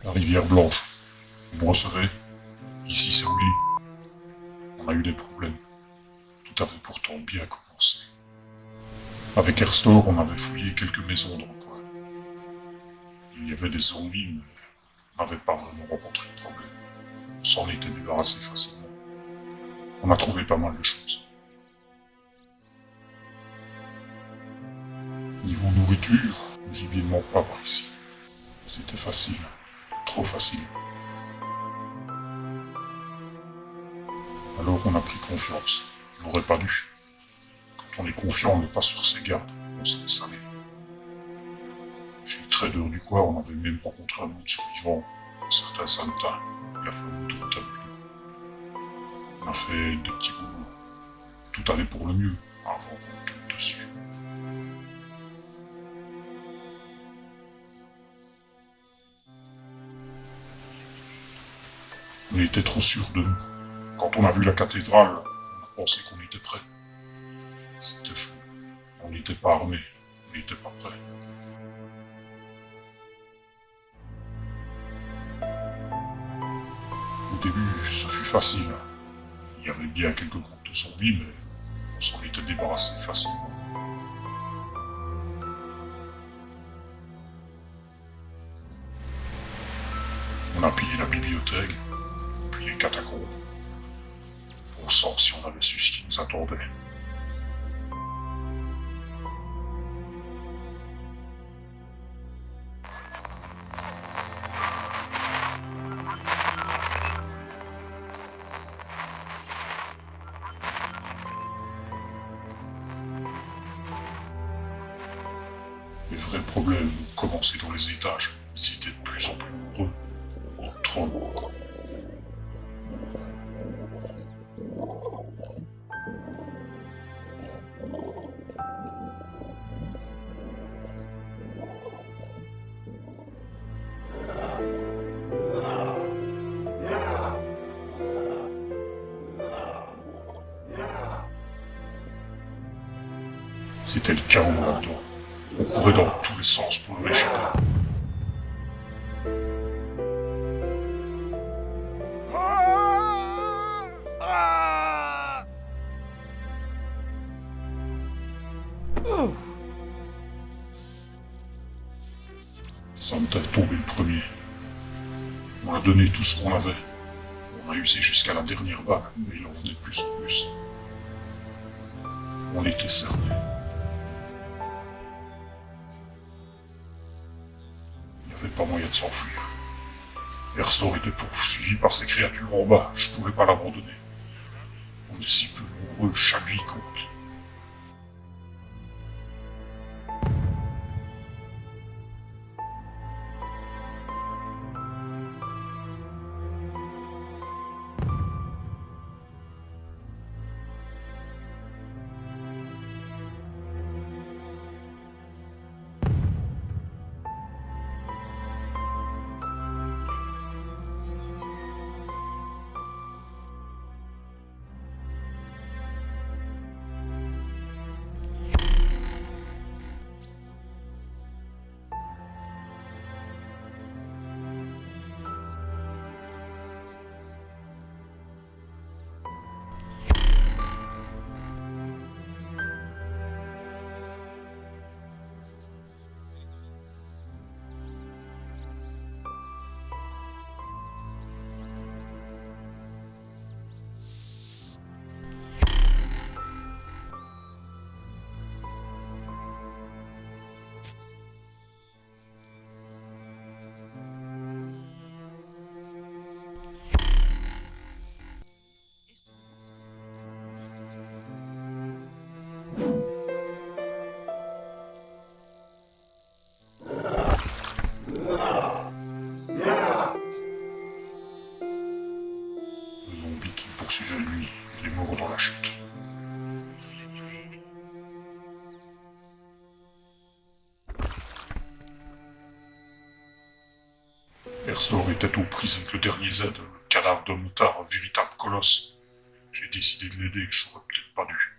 La rivière Blanche. Vous recevez? Ici c'est Willy. On a eu des problèmes. Tout avait pourtant bien commencé. Avec Airstore, on avait fouillé quelques maisons dans le coin. Il y avait des zombies, mais on n'avait pas vraiment rencontré de problème. On s'en était débarrassé facilement. On a trouvé pas mal de choses. Niveau nourriture, le gibier ne manque pas par ici. C'était facile. Trop facile. Alors on a pris confiance. On n'aurait pas dû. Quand on est confiant, on n'est pas sur ses gardes. On se laisse aller. Chez le trader du coin, on avait même rencontré un autre survivant, un certain Santa. Il a fait l'autoroute avec nous. On a fait des petits boulots. Tout allait pour le mieux, avant qu'on tombe dessus. On était trop sûrs de nous. Quand on a vu la cathédrale, on a pensé qu'on était prêts. C'était fou. On n'était pas armés. On n'était pas prêts. Au début, ce fut facile. Il y avait bien quelques groupes de zombies, mais on s'en était débarrassé facilement. On a pillé la bibliothèque, puis les catacombes. Pour sang si on avait su ce qui nous attendait. Les vrais problèmes ont commencé dans les étages. Ils étaient de plus en plus nombreux. Trop nombreux. C'était le chaos là-dedans. On courait dans tous les sens pour le échapper. Santa est tombé le premier. On a donné tout ce qu'on avait. On a usé jusqu'à la dernière balle, mais il en venait de plus en plus. On était cernés. Il n'y avait pas moyen de s'enfuir. Airstore était poursuivi par ces créatures en bas. Je pouvais pas l'abandonner. On est si peu nombreux, chaque vie compte. Le zombie qui me poursuivait lui, il est mort dans la chute. Airstore était aux prises avec le dernier Z, le cadavre de motard, un véritable colosse. J'ai décidé de l'aider, j'aurais peut-être pas dû.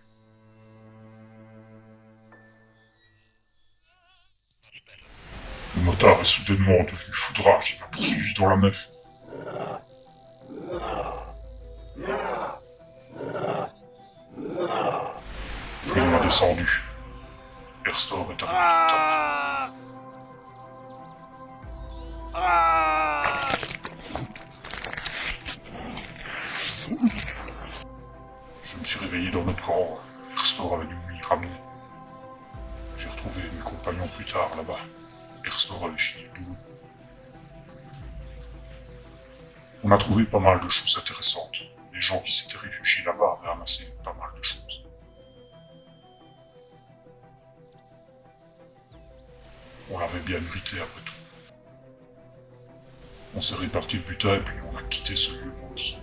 Le motard est soudainement devenu foudrage et m'a poursuivi dans la nef. Puis il m'a descendu. Erstor est arrivé tout à Je me suis réveillé dans notre camp. Erstor avait dû m'y ramener. J'ai retrouvé mes compagnons plus tard là-bas. Erstor avait fini le boulot. On a trouvé pas mal de choses intéressantes. Les gens qui s'étaient réfugiés là-bas avaient amassé pas mal de choses. On l'avait bien mérité après tout. On s'est réparti le butin et puis on a quitté ce lieu maudit.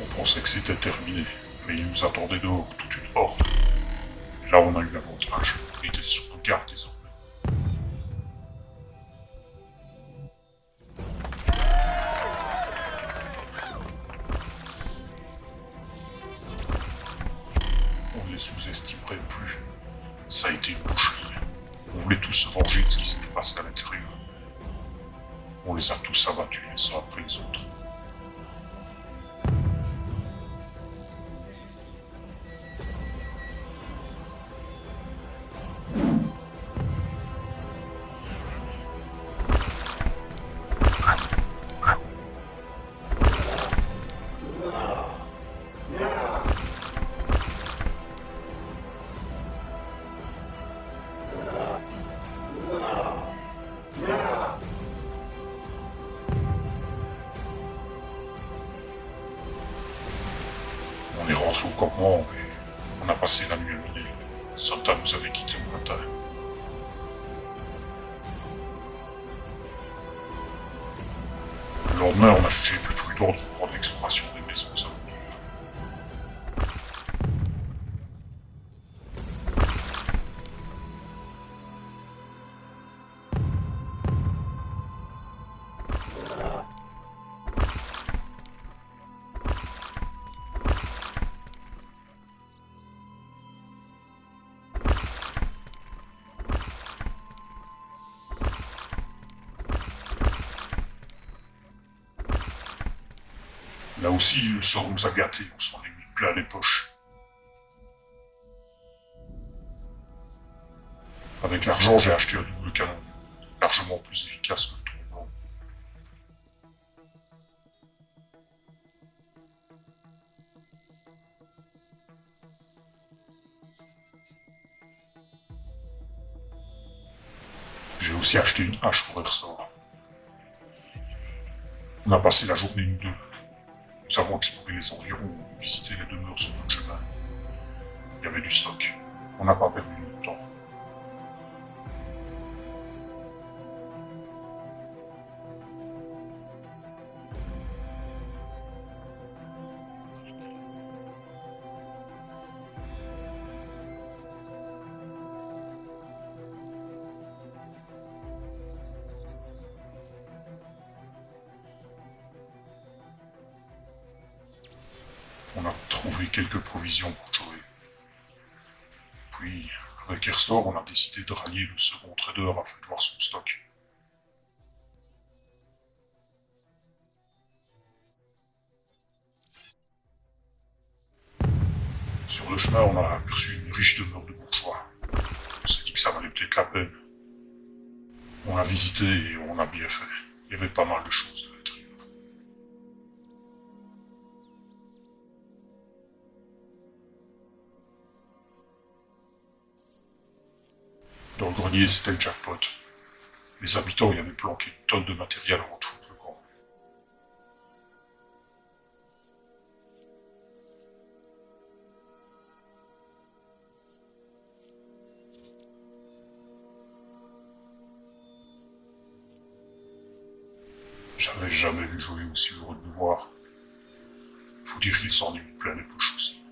On pensait que c'était terminé, mais il nous attendait dehors toute une horde. Et là on a eu l'avantage. On était sur nos gardes désormais. On ne les sous-estimerait plus. Ça a été une boucherie. On voulait tous se venger de ce qui s'était passé à l'intérieur. On les a tous abattus les uns après les autres. On est rentré au campement et on a passé la nuit à miner. Santa nous avait quittés au matin. Le lendemain, on a jugé plus prudent de reprendre l'exploration des maisons alentours. Là aussi, le sort nous a gâtés, on s'en est mis plein les poches. Avec l'argent, j'ai acheté un double canon, largement plus efficace que le trombone. J'ai aussi acheté une hache pour Erstor. On a passé la journée nous deux. Nous avons exploré les environs, visité les demeures sur notre chemin. Il y avait du stock. On n'a pas perdu notre temps. On a trouvé quelques provisions pour Joey. Puis, avec Erstor, on a décidé de rallier le second trader afin de voir son stock. Sur le chemin, on a aperçu une riche demeure de bourgeois. On s'est dit que ça valait peut-être la peine. On l'a visité et on a bien fait. Il y avait pas mal de choses à l'intérieur. Dans le grenier, c'était le jackpot. Les habitants y avaient planqué une tonne de matériel avant de foutre le camp. J'avais jamais vu Joey aussi heureux de me voir. Faut dire qu'il s'en est mis plein les poches aussi.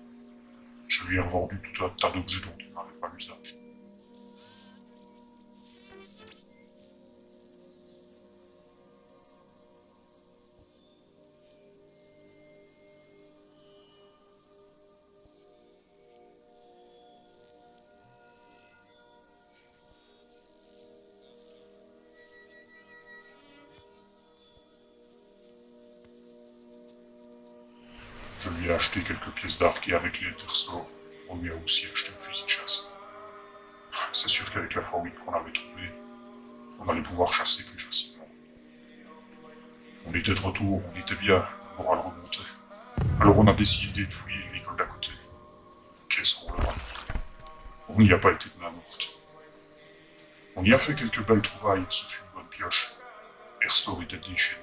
Je lui ai revendu tout un tas d'objets dont on n'avait pas l'usage. Je lui ai acheté quelques pièces d'arc et avec les Interstore, on lui a aussi acheté un fusil de chasse. C'est sûr qu'avec la fois 8 qu'on avait trouvée, on allait pouvoir chasser plus facilement. On était de retour, on était bien, le moral remontait. Alors on a décidé de fouiller l'école d'à côté. Qu'est-ce qu'on leur a dit? On n'y a pas été de main morte. On y a fait quelques belles trouvailles, ce fut une bonne pioche. Erstor était déchaîné.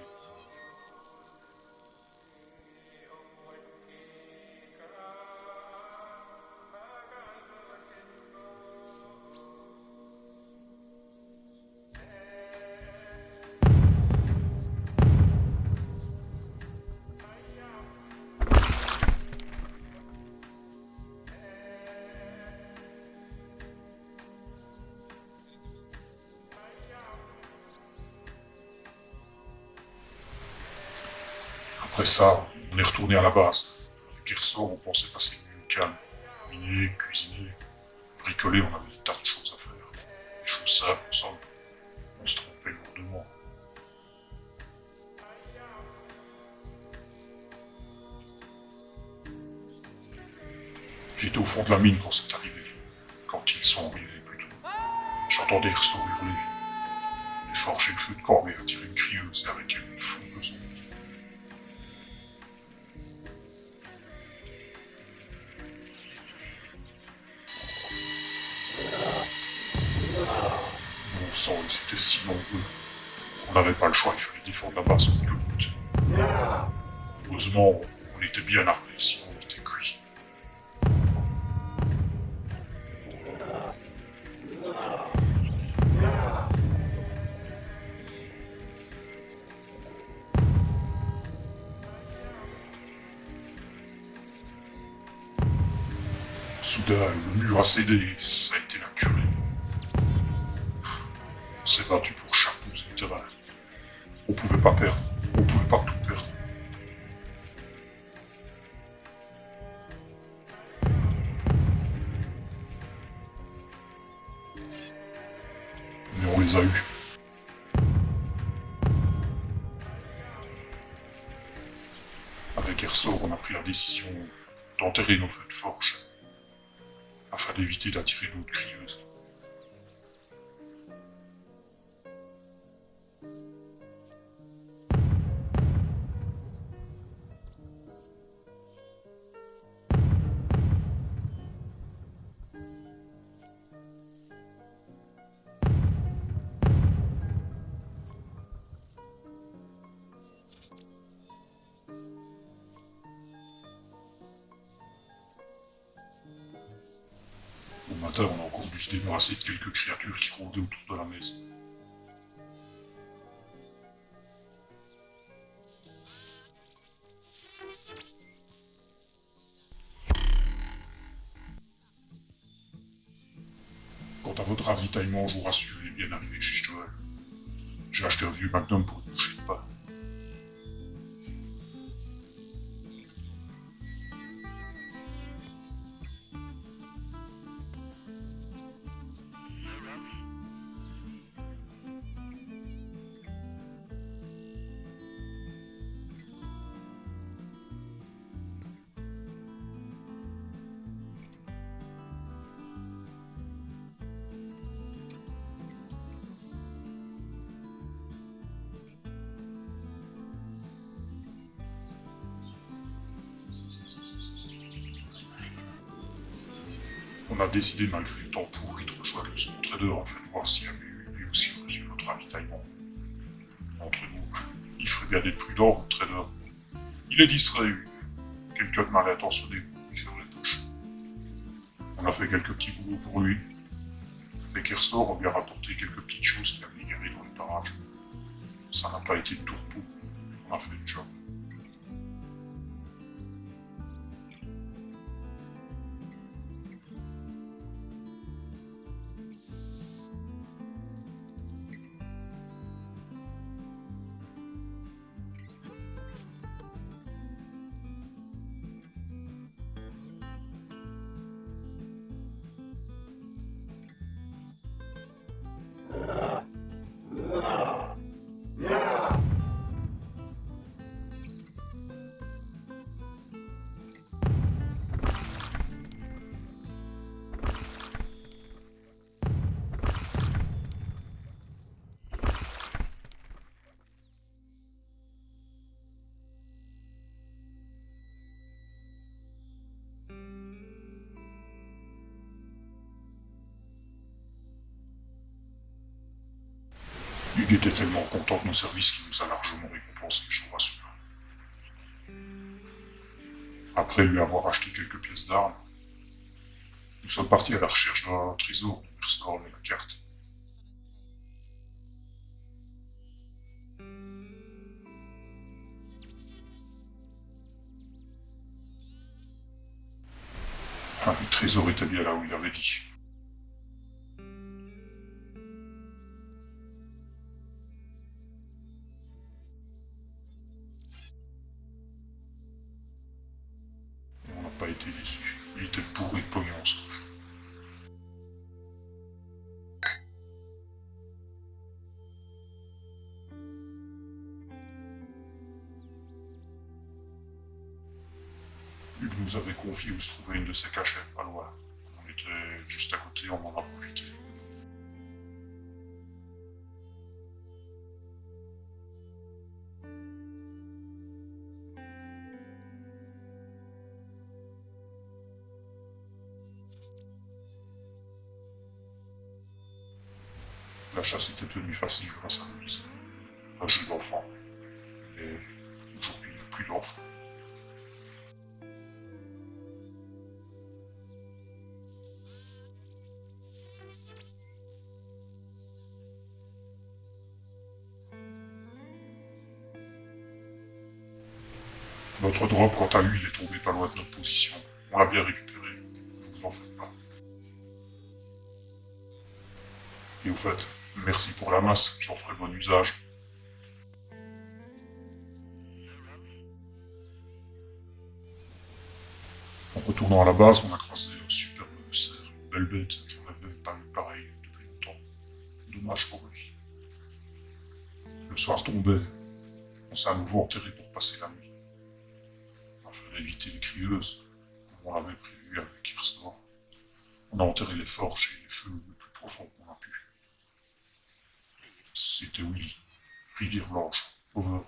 Après ça, on est retourné à la base. Avec Erstor, on pensait passer une nuit au calme. Miner, cuisiner, bricoler, on avait des tas de choses à faire. Des choses simples, ensemble. On se trompait lourdement. J'étais au fond de la mine quand c'est arrivé. Quand ils sont arrivés, plutôt. J'entendais Erstor hurler. Il forgeait le feu de corvée, attirer une crieuse et avec elle une foule de zombies. Bon sang, ils étaient si nombreux. On n'avait pas le choix, il fallait défendre la base contre le but. Heureusement, on était bien armés, sinon on était cuits. Soudain, le mur a cédé et ça a été la curée. On s'est battu pour chaque pouce du terrain. On pouvait pas perdre, on pouvait pas tout perdre. Mais on les a eus. Avec Erstor, on a pris la décision d'enterrer nos feux de forge, afin d'éviter d'attirer d'autres crieuses. Au matin, on a encore dû se débarrasser de quelques créatures qui rôdaient autour de la maison. Quant à votre ravitaillement, je vous rassure, il est bien arrivé chez Joel. J'ai acheté un vieux Magnum pour une bouchée de pain. On a décidé, malgré le temps pourri, de rejoindre le second trader, en fait, voir s'il avait eu lui aussi reçu votre ravitaillement. Entre nous, il ferait bien d'être prudent, votre trader. Il est distrait, quelqu'un de mal intentionné lui faire les poches. On a fait quelques petits boulots pour lui. Avec Erstor, on lui a rapporté quelques petites choses qu'il avait garées dans les parages. Ça n'a pas été de tout repos. On a fait le job. Hugues était tellement content de nos services qu'il nous a largement récompensé, je vous rassure. Après lui avoir acheté quelques pièces d'armes, nous sommes partis à la recherche d'un trésor dont Erstor avait la carte. Ah, le trésor était bien là où il avait dit. Et on n'a pas été déçus. Il était bourré de pognon, ce truc. Hugues nous avait confié où se trouvait une de ses cachettes, pas loin. On était juste à côté, on en a profité. La chasse était devenue facile grâce à Louise. Un jeu d'enfant. Et aujourd'hui, il n'y a plus d'enfants. Notre drop, quant à lui, il est tombé pas loin de notre position. On l'a bien récupéré. Ne vous en faites pas. Et au fait, merci pour la masse, j'en ferai bon usage. En retournant à la base, on a croisé un superbe cerf, une belle bête. J'en avais pas vu pareil depuis longtemps. Dommage pour lui. Le soir tombait. On s'est à nouveau enterré pour passer la nuit. Afin d'éviter les crieuses, comme on l'avait prévu avec Irstor. On a enterré les forges et les feux le plus profond qu'on a pu. C'était Willy, Rivière Blanche, Over.